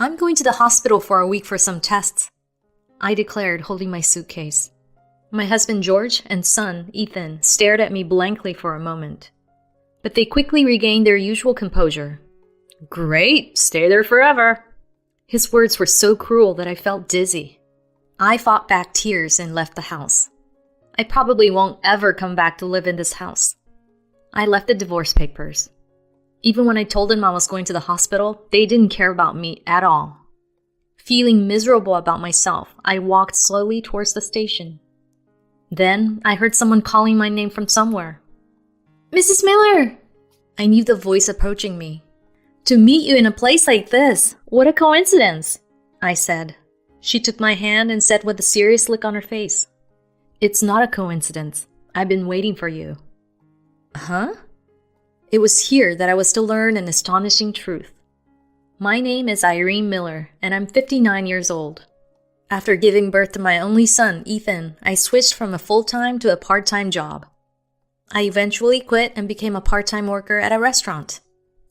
I'm going to the hospital for a week for some tests, I declared, holding my suitcase. My husband George and son Ethan stared at me blankly for a moment, but they quickly regained their usual composure. Great, stay there forever. His words were so cruel that I felt dizzy. I fought back tears and left the house. I probably won't ever come back to live in this house. I left the divorce papers. Even when I told them I was going to the hospital, they didn't care about me at all. Feeling miserable about myself, I walked slowly towards the station. Then, I heard someone calling my name from somewhere. Mrs. Miller! I knew the voice approaching me. To meet you in a place like this, what a coincidence, I said. She took my hand and said with a serious look on her face, It's not a coincidence. I've been waiting for you. Huh? It was here that I was to learn an astonishing truth. My name is Irene Miller, and I'm 59 years old. After giving birth to my only son, Ethan, I switched from a full-time to a part-time job. I eventually quit and became a part-time worker at a restaurant.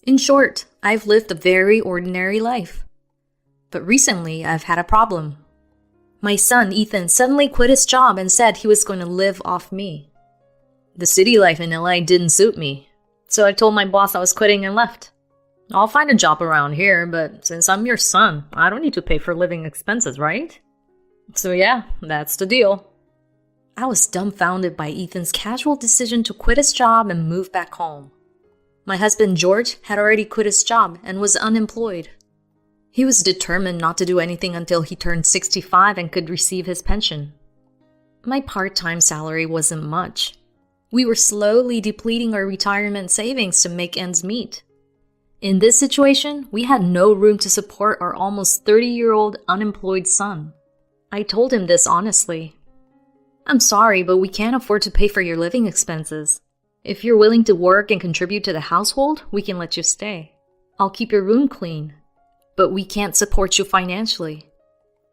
In short, I've lived a very ordinary life. But recently, I've had a problem. My son, Ethan, suddenly quit his job and said he was going to live off me. The city life in LA didn't suit me, so I told my boss I was quitting and left. I'll find a job around here, but since I'm your son, I don't need to pay for living expenses, right? So yeah, that's the deal. I was dumbfounded by Ethan's casual decision to quit his job and move back home. My husband George had already quit his job and was unemployed. He was determined not to do anything until he turned 65 and could receive his pension. My part-time salary wasn't much. We were slowly depleting our retirement savings to make ends meet. In this situation, we had no room to support our almost 30-year-old unemployed son. I told him this honestly. I'm sorry, but we can't afford to pay for your living expenses. If you're willing to work and contribute to the household, we can let you stay. I'll keep your room clean. But we can't support you financially.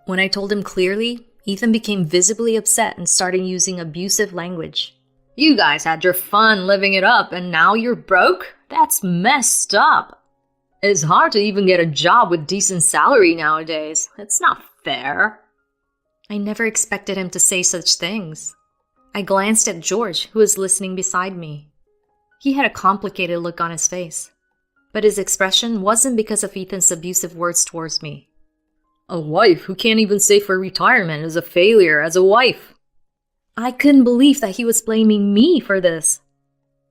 When I told him clearly, Ethan became visibly upset and started using abusive language. You guys had your fun living it up and now you're broke? That's messed up. It's hard to even get a job with decent salary nowadays. It's not fair. I never expected him to say such things. I glanced at George, who was listening beside me. He had a complicated look on his face, but his expression wasn't because of Ethan's abusive words towards me. A wife who can't even save for retirement is a failure as a wife. I couldn't believe that he was blaming me for this.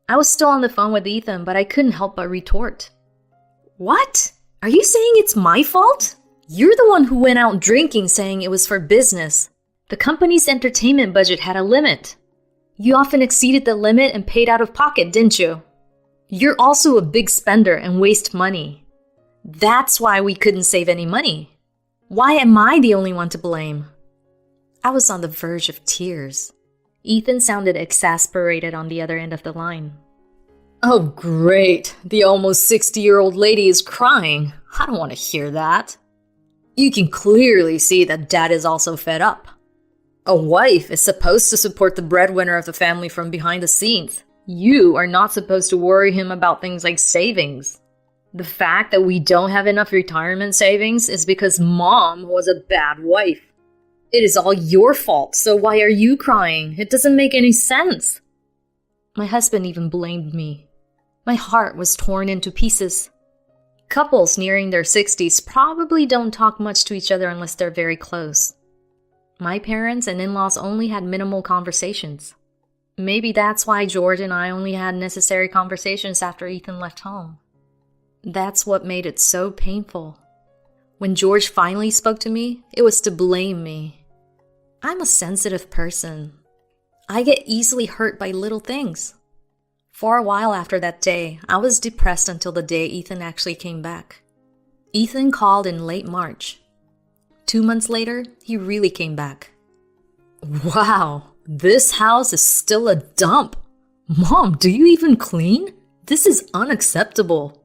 I was still on the phone with Ethan, but I couldn't help but retort. What? Are you saying it's my fault? You're the one who went out drinking saying it was for business. The company's entertainment budget had a limit. You often exceeded the limit and paid out of pocket, didn't you? You're also a big spender and waste money. That's why we couldn't save any money. Why am I the only one to blame? I was on the verge of tears. Ethan sounded exasperated on the other end of the line. Oh, great. The almost 60-year-old lady is crying. I don't want to hear that. You can clearly see that Dad is also fed up. A wife is supposed to support the breadwinner of the family from behind the scenes. You are not supposed to worry him about things like savings. The fact that we don't have enough retirement savings is because Mom was a bad wife. It is all your fault, so why are you crying? It doesn't make any sense. My husband even blamed me. My heart was torn into pieces. Couples nearing their 60s probably don't talk much to each other unless they're very close. My parents and in-laws only had minimal conversations. Maybe that's why George and I only had necessary conversations after Ethan left home. That's what made it so painful. When George finally spoke to me, it was to blame me. I'm a sensitive person. I get easily hurt by little things. For a while after that day, I was depressed until the day Ethan actually came back. Ethan called in late March. 2 months later, he really came back. Wow, this house is still a dump. Mom, do you even clean? This is unacceptable.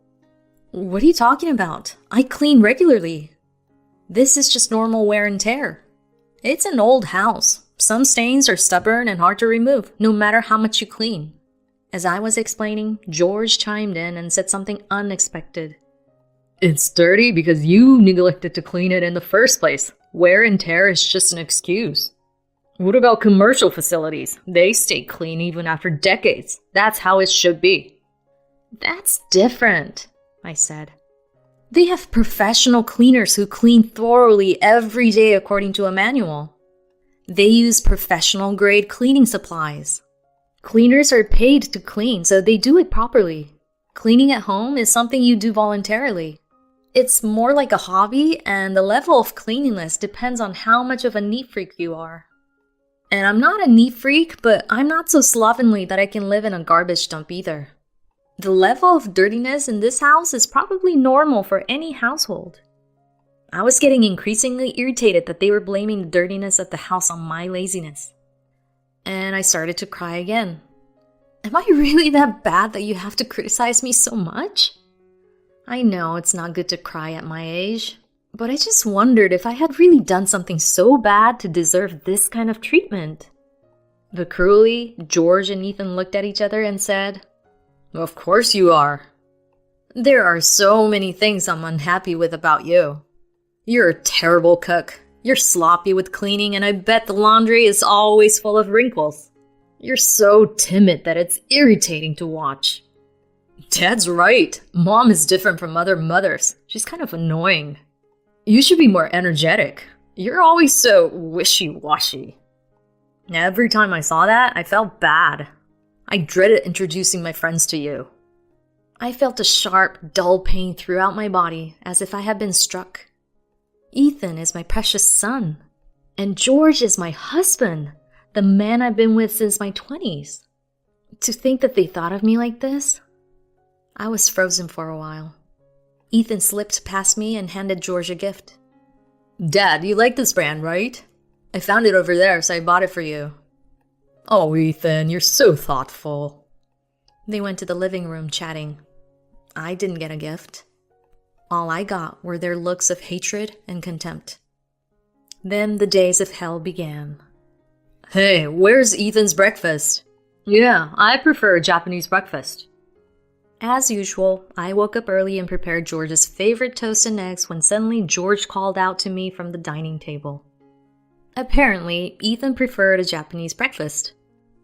What are you talking about? I clean regularly. This is just normal wear and tear. It's an old house. Some stains are stubborn and hard to remove, no matter how much you clean. As I was explaining, George chimed in and said something unexpected. It's dirty because you neglected to clean it in the first place. Wear and tear is just an excuse. What about commercial facilities? They stay clean even after decades. That's how it should be. That's different, I said. They have professional cleaners who clean thoroughly every day according to a manual. They use professional-grade cleaning supplies. Cleaners are paid to clean, so they do it properly. Cleaning at home is something you do voluntarily. It's more like a hobby, and the level of cleanliness depends on how much of a neat freak you are. And I'm not a neat freak, but I'm not so slovenly that I can live in a garbage dump either. The level of dirtiness in this house is probably normal for any household. I was getting increasingly irritated that they were blaming the dirtiness of the house on my laziness. And I started to cry again. Am I really that bad that you have to criticize me so much? I know it's not good to cry at my age, but I just wondered if I had really done something so bad to deserve this kind of treatment. But cruelly, George and Ethan looked at each other and said, "Of course you are. There are so many things I'm unhappy with about you. You're a terrible cook. You're sloppy with cleaning, and I bet the laundry is always full of wrinkles. You're so timid that it's irritating to watch. Dad's right. Mom is different from other mothers. She's kind of annoying. You should be more energetic. You're always so wishy-washy." Every time I saw that, I felt bad. I dreaded introducing my friends to you. I felt a sharp, dull pain throughout my body, as if I had been struck. Ethan is my precious son, and George is my husband, the man I've been with since my 20s. To think that they thought of me like this? I was frozen for a while. Ethan slipped past me and handed George a gift. "Dad, you like this brand, right? I found it over there, so I bought it for you." "Oh, Ethan, you're so thoughtful." They went to the living room chatting. I didn't get a gift. All I got were their looks of hatred and contempt. Then the days of hell began. "Hey, where's Ethan's breakfast?" "Yeah, I prefer a Japanese breakfast." As usual, I woke up early and prepared George's favorite toast and eggs when suddenly George called out to me from the dining table. Apparently, Ethan preferred a Japanese breakfast.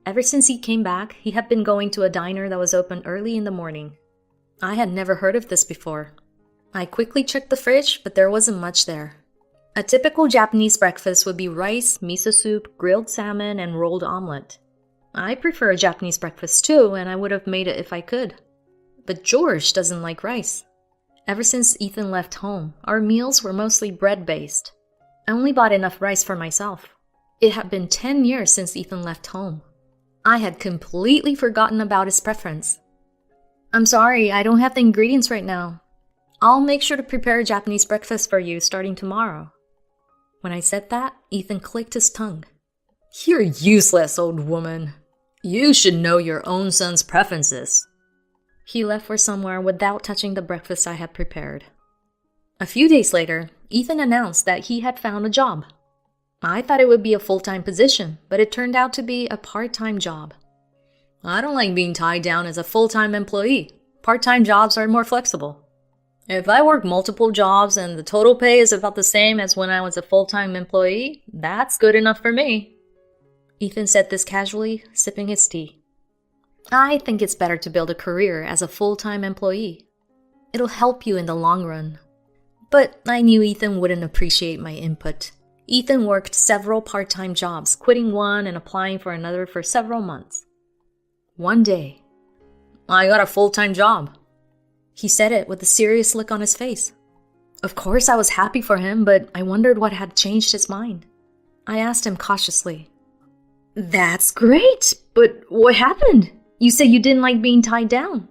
Ever since he came back, he had been going to a diner that was open early in the morning. I had never heard of this before. I quickly checked the fridge, but there wasn't much there. A typical Japanese breakfast would be rice, miso soup, grilled salmon, and rolled omelet. I prefer a Japanese breakfast too, and I would have made it if I could. But George doesn't like rice. Ever since Ethan left home, our meals were mostly bread-based. I only bought enough rice for myself. It had been 10 years since Ethan left home. I had completely forgotten about his preference. "I'm sorry, I don't have the ingredients right now. I'll make sure to prepare a Japanese breakfast for you starting tomorrow." When I said that, Ethan clicked his tongue. "You're useless, old woman. You should know your own son's preferences." He left for somewhere without touching the breakfast I had prepared. A few days later, Ethan announced that he had found a job. I thought it would be a full-time position, but it turned out to be a part-time job. I don't like being tied down as a full-time employee. Part-time jobs are more flexible. If I work multiple jobs and the total pay is about the same as when I was a full-time employee, that's good enough for me. Ethan said this casually, sipping his tea. I think it's better to build a career as a full-time employee. It'll help you in the long run. But I knew Ethan wouldn't appreciate my input. Ethan worked several part-time jobs, quitting one and applying for another for several months. One day, "I got a full-time job." He said it with a serious look on his face. Of course I was happy for him, but I wondered what had changed his mind. I asked him cautiously, "That's great, but what happened? You said you didn't like being tied down."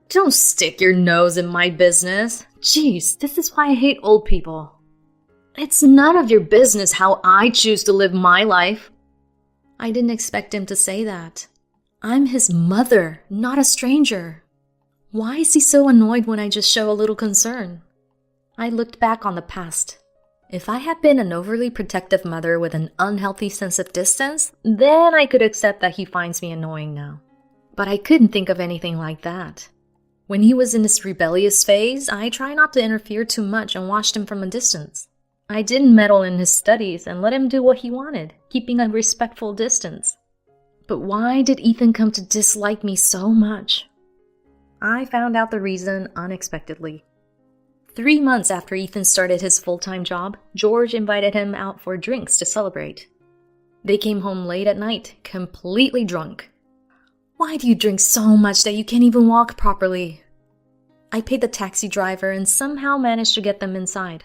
"Don't stick your nose in my business. Jeez, this is why I hate old people. It's none of your business how I choose to live my life." I didn't expect him to say that. I'm his mother, not a stranger. Why is he so annoyed when I just show a little concern? I looked back on the past. If I had been an overly protective mother with an unhealthy sense of distance, then I could accept that he finds me annoying now. But I couldn't think of anything like that. When he was in his rebellious phase, I tried not to interfere too much and watched him from a distance. I didn't meddle in his studies and let him do what he wanted, keeping a respectful distance. But why did Ethan come to dislike me so much? I found out the reason unexpectedly. 3 months after Ethan started his full-time job, George invited him out for drinks to celebrate. They came home late at night, completely drunk. Why do you drink so much that you can't even walk properly? I paid the taxi driver and somehow managed to get them inside.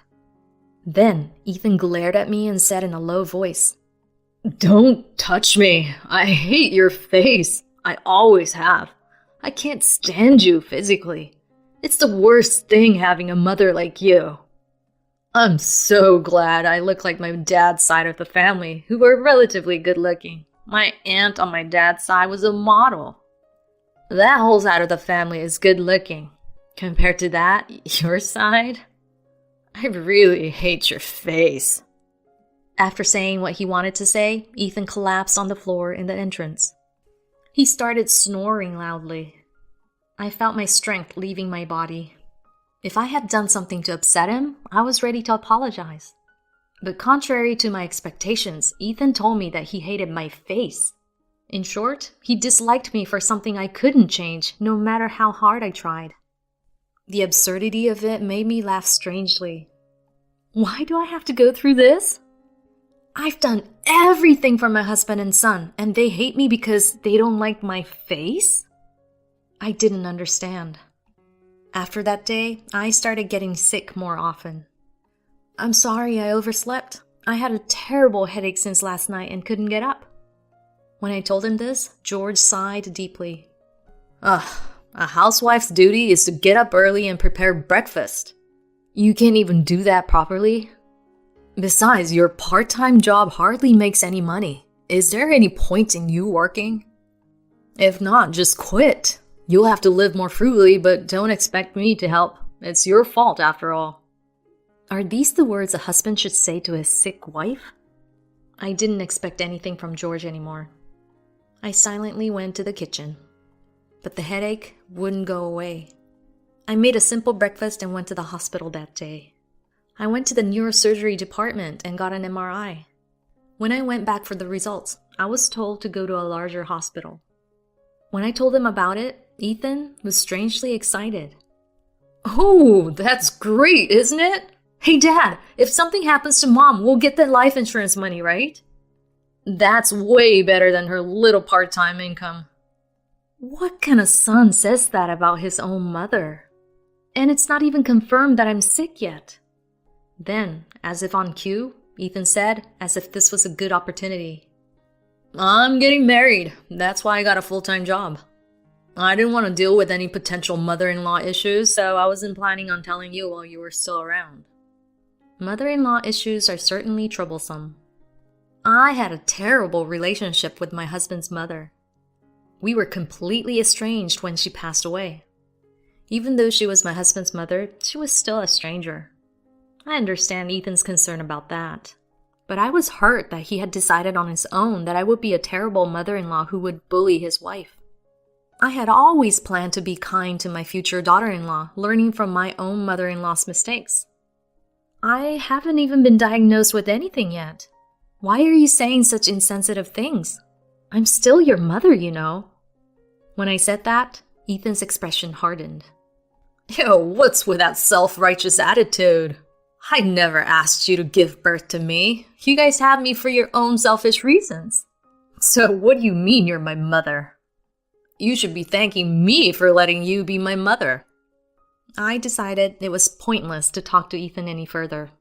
Then Ethan glared at me and said in a low voice, "Don't touch me. I hate your face. I always have. I can't stand you physically. It's the worst thing having a mother like you." I'm so glad I look like my dad's side of the family, who were relatively good looking. My aunt on my dad's side was a model. That whole side of the family is good looking. Compared to that, your side? I really hate your face. After saying what he wanted to say, Ethan collapsed on the floor in the entrance. He started snoring loudly. I felt my strength leaving my body. If I had done something to upset him, I was ready to apologize. But contrary to my expectations, Ethan told me that he hated my face. In short, he disliked me for something I couldn't change, no matter how hard I tried. The absurdity of it made me laugh strangely. Why do I have to go through this? I've done everything for my husband and son, and they hate me because they don't like my face? I didn't understand. After that day, I started getting sick more often. I'm sorry I overslept. I had a terrible headache since last night and couldn't get up. When I told him this, George sighed deeply. Ugh, a housewife's duty is to get up early and prepare breakfast. You can't even do that properly. Besides, your part-time job hardly makes any money. Is there any point in you working? If not, just quit. You'll have to live more frugally, but don't expect me to help. It's your fault after all. Are these the words a husband should say to his sick wife? I didn't expect anything from George anymore. I silently went to the kitchen. But the headache wouldn't go away. I made a simple breakfast and went to the hospital that day. I went to the neurosurgery department and got an MRI. When I went back for the results, I was told to go to a larger hospital. When I told him about it, Ethan was strangely excited. Oh, that's great, isn't it? Hey, Dad, if something happens to Mom, we'll get the life insurance money, right? That's way better than her little part-time income. What kind of son says that about his own mother? And it's not even confirmed that I'm sick yet. Then, as if on cue, Ethan said, as if this was a good opportunity. I'm getting married. That's why I got a full-time job. I didn't want to deal with any potential mother-in-law issues, so I wasn't planning on telling you while you were still around. Mother-in-law issues are certainly troublesome. I had a terrible relationship with my husband's mother. We were completely estranged when she passed away. Even though she was my husband's mother, she was still a stranger. I understand Ethan's concern about that. But I was hurt that he had decided on his own that I would be a terrible mother-in-law who would bully his wife. I had always planned to be kind to my future daughter-in-law, learning from my own mother-in-law's mistakes. I haven't even been diagnosed with anything yet. Why are you saying such insensitive things? I'm still your mother, you know. When I said that, Ethan's expression hardened. Yo, what's with that self-righteous attitude? I never asked you to give birth to me. You guys have me for your own selfish reasons. So what do you mean you're my mother? You should be thanking me for letting you be my mother. I decided it was pointless to talk to Ethan any further.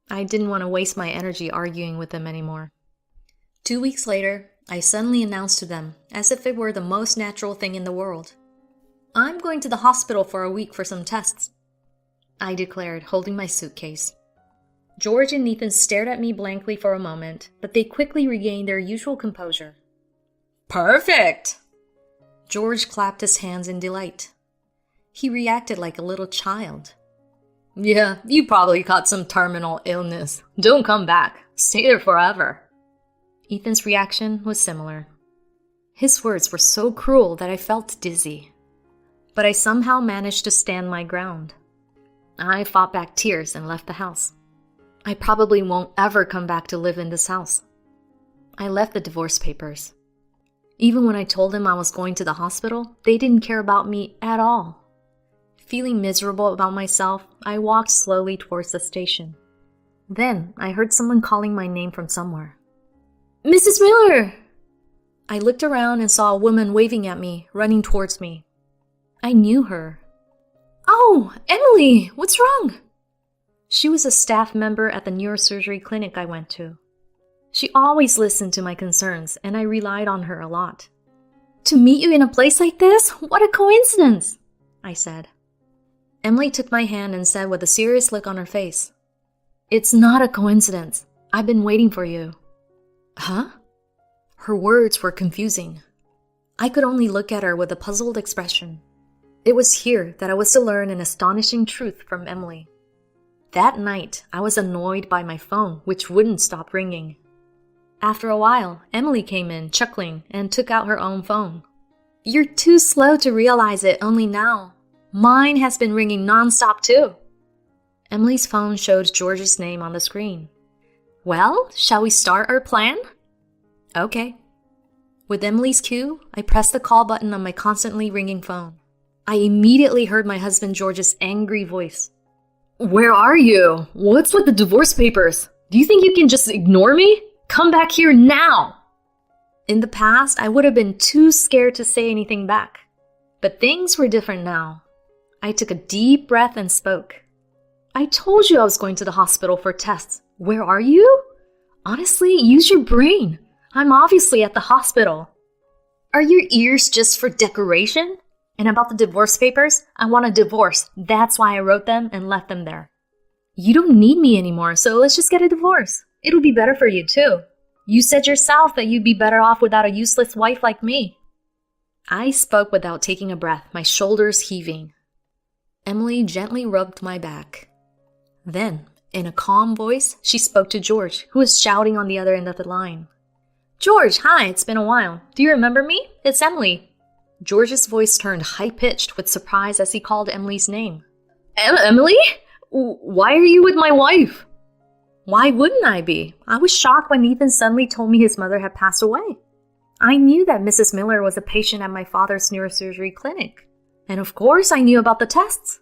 I didn't want to waste my energy arguing with him anymore. 2 weeks later, I suddenly announced to them, as if it were the most natural thing in the world. I'm going to the hospital for a week for some tests. I declared, holding my suitcase. George and Ethan stared at me blankly for a moment, but they quickly regained their usual composure. Perfect! George clapped his hands in delight. He reacted like a little child. Yeah, you probably caught some terminal illness. Don't come back. Stay there forever. Ethan's reaction was similar. His words were so cruel that I felt dizzy. but I somehow managed to stand my ground. I fought back tears and left the house. I probably won't ever come back to live in this house. I left the divorce papers. Even when I told them I was going to the hospital, they didn't care about me at all. Feeling miserable about myself, I walked slowly towards the station. Then I heard someone calling my name from somewhere. "Mrs. Miller!" I looked around and saw a woman waving at me, running towards me. I knew her. "Oh, Emily, what's wrong?" She was a staff member at the neurosurgery clinic I went to. She always listened to my concerns, and I relied on her a lot. "To meet you in a place like this? What a coincidence!" I said. Emily took my hand and said with a serious look on her face, "It's not a coincidence. I've been waiting for you." Huh? Her words were confusing. I could only look at her with a puzzled expression. It was here that I was to learn an astonishing truth from Emily. That night, I was annoyed by my phone, which wouldn't stop ringing. After a while, Emily came in, chuckling, and took out her own phone. "You're too slow to realize it only now. Mine has been ringing nonstop too." Emily's phone showed George's name on the screen. "Well, shall we start our plan?" "Okay." With Emily's cue, I pressed the call button on my constantly ringing phone. I immediately heard my husband George's angry voice. "Where are you? What's with the divorce papers? Do you think you can just ignore me? Come back here now!" In the past, I would have been too scared to say anything back. But things were different now. I took a deep breath and spoke. "I told you I was going to the hospital for tests. Where are you? Honestly, use your brain. I'm obviously at the hospital. Are your ears just for decoration? And about the divorce papers, I want a divorce. That's why I wrote them and left them there. You don't need me anymore, so let's just get a divorce. It'll be better for you too. You said yourself that you'd be better off without a useless wife like me." I spoke without taking a breath, my shoulders heaving. Emily gently rubbed my back. Then, in a calm voice, she spoke to George, who was shouting on the other end of the line. "George, hi, it's been a while. Do you remember me? It's Emily." George's voice turned high-pitched with surprise as he called Emily's name. Emily? Why are you with my wife?" "Why wouldn't I be? I was shocked when Ethan suddenly told me his mother had passed away. I knew that Mrs. Miller was a patient at my father's neurosurgery clinic. And of course I knew about the tests.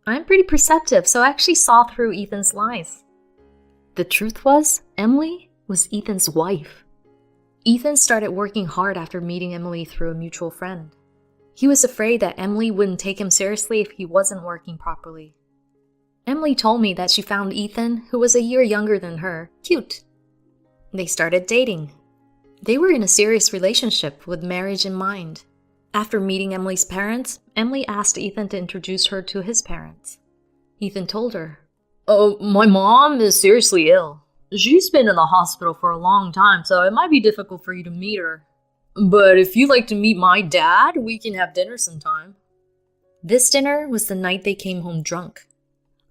I'm pretty perceptive, so I actually saw through Ethan's lies." The truth was, Emily was Ethan's wife. Ethan started working hard after meeting Emily through a mutual friend. He was afraid that Emily wouldn't take him seriously if he wasn't working properly. Emily told me that she found Ethan, who was a year younger than her, cute. They started dating. They were in a serious relationship with marriage in mind. After meeting Emily's parents, Emily asked Ethan to introduce her to his parents. Ethan told her, "Oh, my mom is seriously ill. She's been in the hospital for a long time, so it might be difficult for you to meet her. But if you'd like to meet my dad, we can have dinner sometime." This dinner was the night they came home drunk.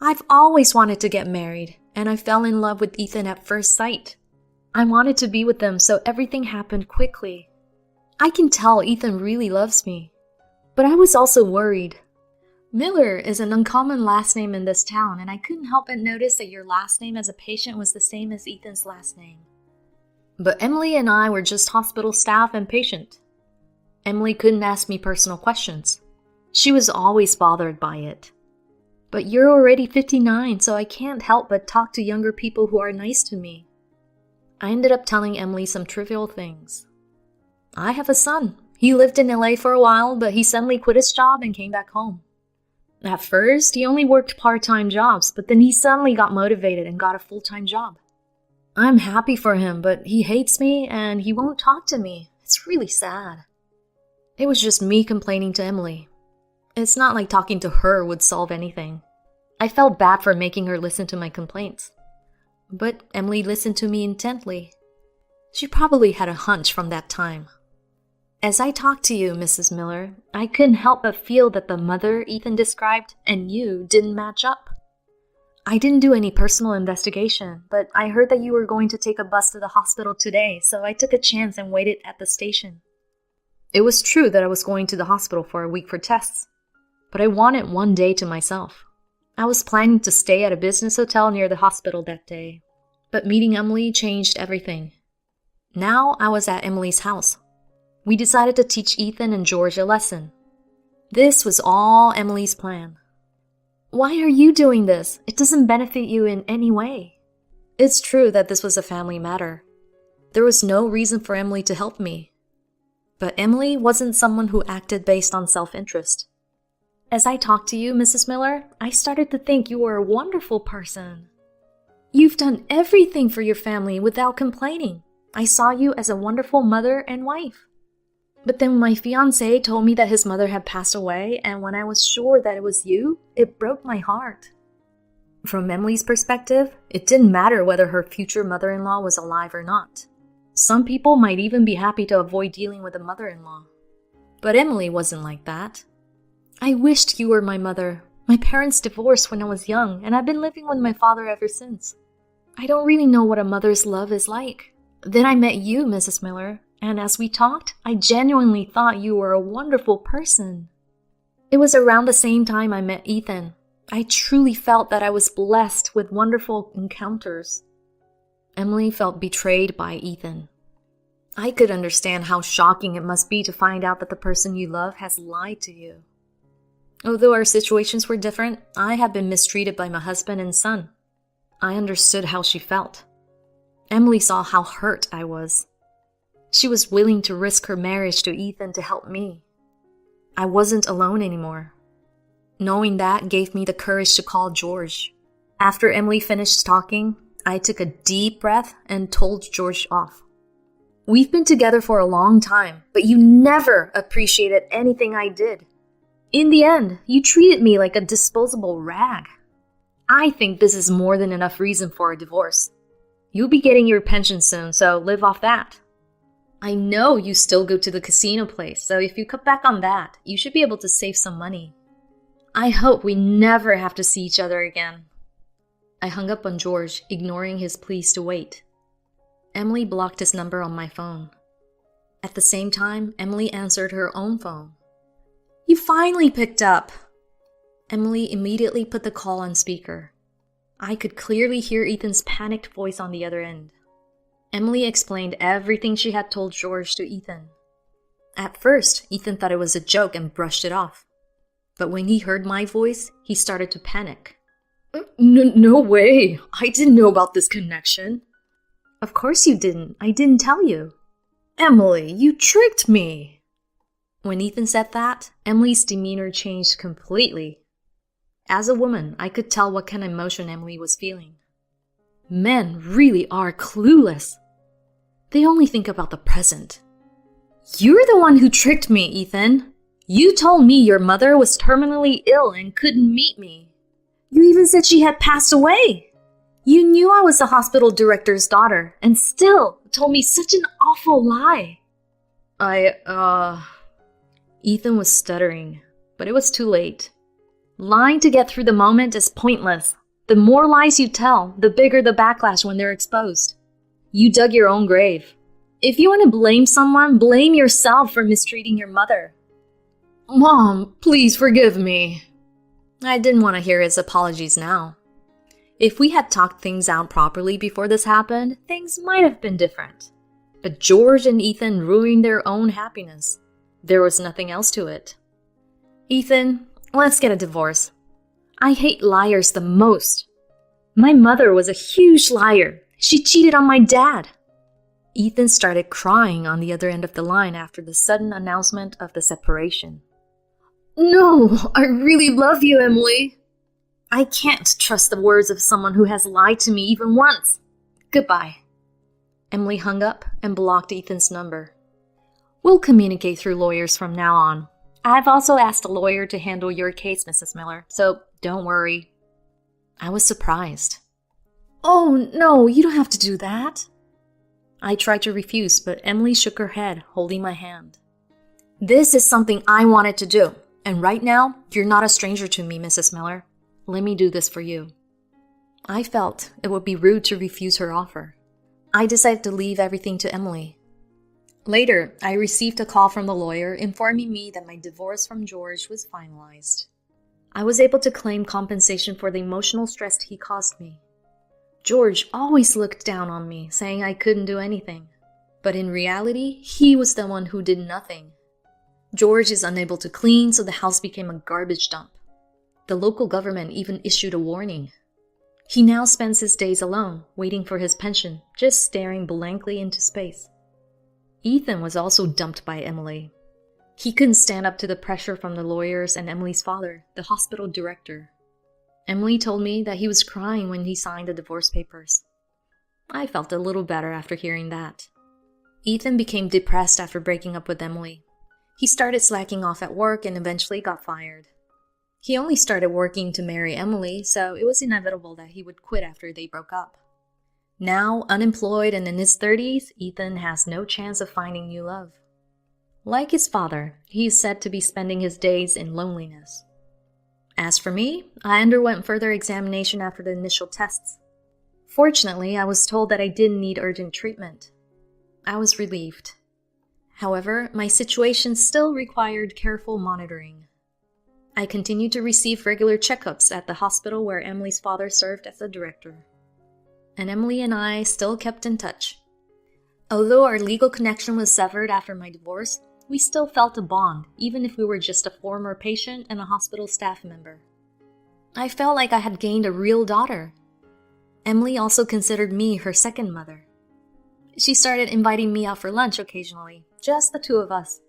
I've always wanted to get married, and I fell in love with Ethan at first sight. I wanted to be with them, so everything happened quickly. I can tell Ethan really loves me. But I was also worried. Miller is an uncommon last name in this town, and I couldn't help but notice that your last name as a patient was the same as Ethan's last name. But Emily and I were just hospital staff and patient. Emily couldn't ask me personal questions. She was always bothered by it. But you're already 59, so I can't help but talk to younger people who are nice to me. I ended up telling Emily some trivial things. I have a son. He lived in LA for a while, but he suddenly quit his job and came back home. At first, he only worked part-time jobs, but then he suddenly got motivated and got a full-time job. I'm happy for him, but he hates me and he won't talk to me. It's really sad. It was just me complaining to Emily. It's not like talking to her would solve anything. I felt bad for making her listen to my complaints. But Emily listened to me intently. She probably had a hunch from that time. As I talked to you, Mrs. Miller, I couldn't help but feel that the mother Ethan described and you didn't match up. I didn't do any personal investigation, but I heard that you were going to take a bus to the hospital today, so I took a chance and waited at the station. It was true that I was going to the hospital for a week for tests. but I wanted one day to myself. I was planning to stay at a business hotel near the hospital that day, but meeting Emily changed everything. Now I was at Emily's house. We decided to teach Ethan and George a lesson. This was all Emily's plan. Why are you doing this? It doesn't benefit you in any way. It's true that this was a family matter. There was no reason for Emily to help me. But Emily wasn't someone who acted based on self-interest. As I talked to you, Mrs. Miller, I started to think you were a wonderful person. You've done everything for your family without complaining. I saw you as a wonderful mother and wife. But then my fiancé told me that his mother had passed away, and when I was sure that it was you, it broke my heart. From Emily's perspective, it didn't matter whether her future mother-in-law was alive or not. Some people might even be happy to avoid dealing with a mother-in-law. But Emily wasn't like that. I wished you were my mother. My parents divorced when I was young, and I've been living with my father ever since. I don't really know what a mother's love is like. Then I met you, Mrs. Miller. And as we talked, I genuinely thought you were a wonderful person. It was around the same time I met Ethan. I truly felt that I was blessed with wonderful encounters. Emily felt betrayed by Ethan. I could understand how shocking it must be to find out that the person you love has lied to you. Although our situations were different, I had been mistreated by my husband and son. I understood how she felt. Emily saw how hurt I was. She was willing to risk her marriage to Ethan to help me. I wasn't alone anymore. Knowing that gave me the courage to call George. After Emily finished talking, I took a deep breath and told George off. We've been together for a long time, but you never appreciated anything I did. In the end, you treated me like a disposable rag. I think this is more than enough reason for a divorce. You'll be getting your pension soon, so live off that. I know you still go to the casino place, so if you cut back on that, you should be able to save some money. I hope we never have to see each other again. I hung up on George, ignoring his pleas to wait. Emily blocked his number on my phone. At the same time, Emily answered her own phone. You finally picked up! Emily immediately put the call on speaker. I could clearly hear Ethan's panicked voice on the other end. Emily explained everything she had told George to Ethan. At first, Ethan thought it was a joke and brushed it off. But when he heard my voice, he started to panic. No way! I didn't know about this connection. Of course you didn't. I didn't tell you. Emily, you tricked me! When Ethan said that, Emily's demeanor changed completely. As a woman, I could tell what kind of emotion Emily was feeling. Men really are clueless. They only think about the present. You're the one who tricked me, Ethan. You told me your mother was terminally ill and couldn't meet me. You even said she had passed away. You knew I was the hospital director's daughter and still told me such an awful lie. Ethan was stuttering, but it was too late. Lying to get through the moment is pointless. The more lies you tell, the bigger the backlash when they're exposed. You dug your own grave. If you want to blame someone, blame yourself for mistreating your mother. Mom, please forgive me. I didn't want to hear his apologies now. If we had talked things out properly before this happened, things might have been different. But George and Ethan ruined their own happiness. There was nothing else to it. Ethan, let's get a divorce. I hate liars the most. My mother was a huge liar. She cheated on my dad. Ethan started crying on the other end of the line after the sudden announcement of the separation. No, I really love you, Emily. I can't trust the words of someone who has lied to me even once. Goodbye. Emily hung up and blocked Ethan's number. We'll communicate through lawyers from now on. I've also asked a lawyer to handle your case, Mrs. Miller, so don't worry. I was surprised. Oh, no, you don't have to do that. I tried to refuse, but Emily shook her head, holding my hand. This is something I wanted to do, and right now, you're not a stranger to me, Mrs. Miller. Let me do this for you. I felt it would be rude to refuse her offer. I decided to leave everything to Emily. Later, I received a call from the lawyer informing me that my divorce from George was finalized. I was able to claim compensation for the emotional stress he caused me. George always looked down on me, saying I couldn't do anything. But in reality, he was the one who did nothing. George is unable to clean, so the house became a garbage dump. The local government even issued a warning. He now spends his days alone, waiting for his pension, just staring blankly into space. Ethan was also dumped by Emily. He couldn't stand up to the pressure from the lawyers and Emily's father, the hospital director. Emily told me that he was crying when he signed the divorce papers. I felt a little better after hearing that. Ethan became depressed after breaking up with Emily. He started slacking off at work and eventually got fired. He only started working to marry Emily, so it was inevitable that he would quit after they broke up. Now, unemployed and in his 30s, Ethan has no chance of finding new love. Like his father, he is said to be spending his days in loneliness. As for me, I underwent further examination after the initial tests. Fortunately, I was told that I didn't need urgent treatment. I was relieved. However, my situation still required careful monitoring. I continued to receive regular checkups at the hospital where Emily's father served as a director. And Emily and I still kept in touch. Although our legal connection was severed after my divorce, we still felt a bond, even if we were just a former patient and a hospital staff member. I felt like I had gained a real daughter. Emily also considered me her second mother. She started inviting me out for lunch occasionally, just the two of us.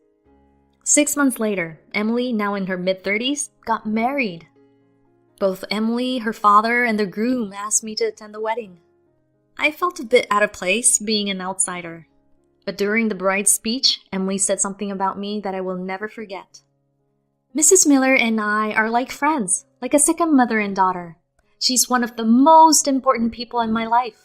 6 months later, Emily, now in her mid-30s, got married. Both Emily, her father, and the groom asked me to attend the wedding. I felt a bit out of place, being an outsider. But during the bride's speech, Emily said something about me that I will never forget. Mrs. Miller and I are like friends, like a second mother and daughter. She's one of the most important people in my life.